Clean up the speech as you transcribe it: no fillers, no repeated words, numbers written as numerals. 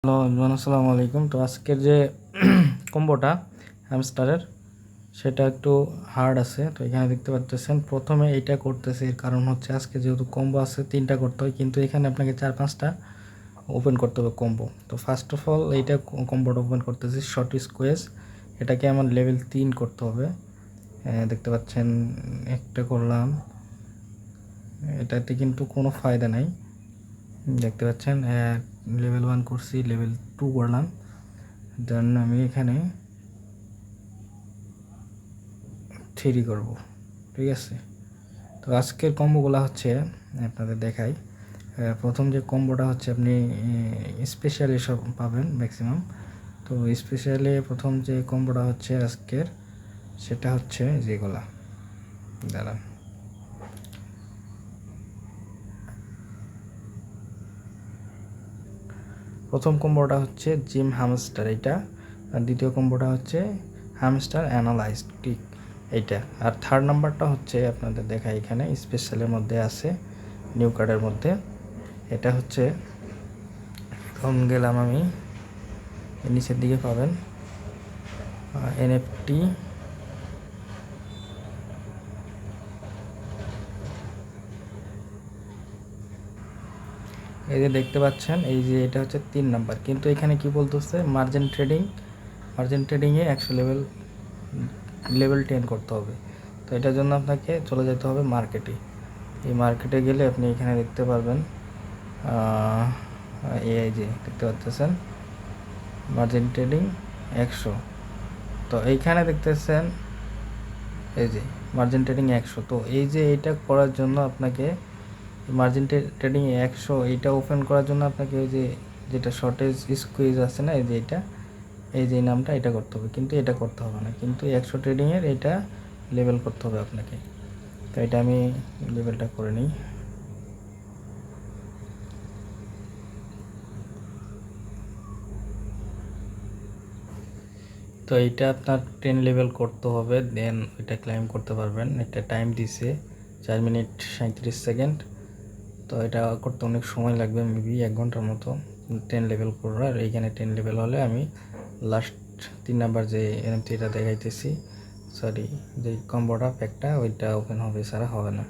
Hello everyone, আসসালামু আলাইকুম। তো আজকের যে কম্বোটা হ্যামস্টারের সেটা একটু হার্ড আছে। তো এখানে দেখতে পাচ্ছেন প্রথমে এইটা করতেছে, এর কারণ হচ্ছে আজকে যেহেতু কম্বো আছে 3টা করতে হয়, কিন্তু এখানে আপনাকে 4-5টা ওপেন করতে হবে কম্বো। তো ফার্স্ট অফ অল এইটা কম্বোটা ওপেন করতেছি শর্ট স্কোয়েজ, এটাকে আমার লেভেল 3 করতে হবে। দেখতে পাচ্ছেন একটা করলাম, এটাতে কিন্তু কোনো ফায়দা নাই। দেখতে পাচ্ছেন লেভেল 1 করছি, লেভেল 2 করলাম, দেন আমি এখানে 3 করব। ঠিক আছে, তো আজকের কম্বোগুলো হচ্ছে আপনাদের দেখাই। প্রথম যে কম্বোটা হচ্ছে আপনি স্পেশালি সব পাবেন ম্যাক্সিমাম। তো স্পেশালি প্রথম যে কম্বোটা হচ্ছে আজকের, সেটা হচ্ছে যেগুলা দাঁড়ান, প্রথম কম্বোটা হচ্ছে জিম হ্যামস্টার এইটা, আর দ্বিতীয় কম্বোটা হচ্ছে হ্যামস্টার অ্যানালাইজড ক্লিক এইটা, আর থার্ড নাম্বারটা হচ্ছে আপনাদের দেখা এখানে স্পেশালের মধ্যে আছে, নিউ কার্ডের মধ্যে। এটা হচ্ছে এখন গেলাম আমি, নিচের দিকে পাবেন এনএফটি, এই যে দেখতে পাচ্ছেন, এই যে এটা হচ্ছে 3 নাম্বার, কিন্তু এখানে কি বলতেছে মার্জিন ট্রেডিংয়ে 100 লেভেল 10 করতে হবে। তো এটার জন্য আপনাকে চলে যেতে হবে মার্কেটে। এই মার্কেটে গেলে আপনি এখানে দেখতে পারবেন এই যে দেখতে পাচ্ছেন মার্জিন ট্রেডিং 100। তো এইখানে দেখতেছেন এই যে মার্জিন ট্রেডিং 100। তো এই যে এইটা করার জন্য আপনাকে মার্জিন ট্রেডিং 100 এইটা ওপেন করার জন্য আপনাকে ওই যে যেটা শর্টেজ স্কুইজ আছে না, এই যে এটা, এই যে নামটা, এটা করতে হবে, কিন্তু এটা করতে হবে না, কিন্তু 100 ট্রেডিংয়ের এটা লেভেল করতে হবে আপনাকে। তো এটা আমি লেভেলটা করে নিই। তো এইটা আপনার 10 লেভেল করতে হবে, দেন এটা ক্লাইম করতে পারবেন। এটা টাইম দিছে 4 মিনিট 37 সেকেন্ড। তো এটা করতে অনেক সময় লাগবে, মেবি 1 ঘন্টার মতো 10 লেভেল করবো। আর এইখানে 10 লেভেল হলে আমি লাস্ট 3 নাম্বার যে এনএফটিটা দেখাইতেছি, সরি যে কম্বোটা প্যাকটা, ওইটা ওপেন হবে, ছাড়া হবে না।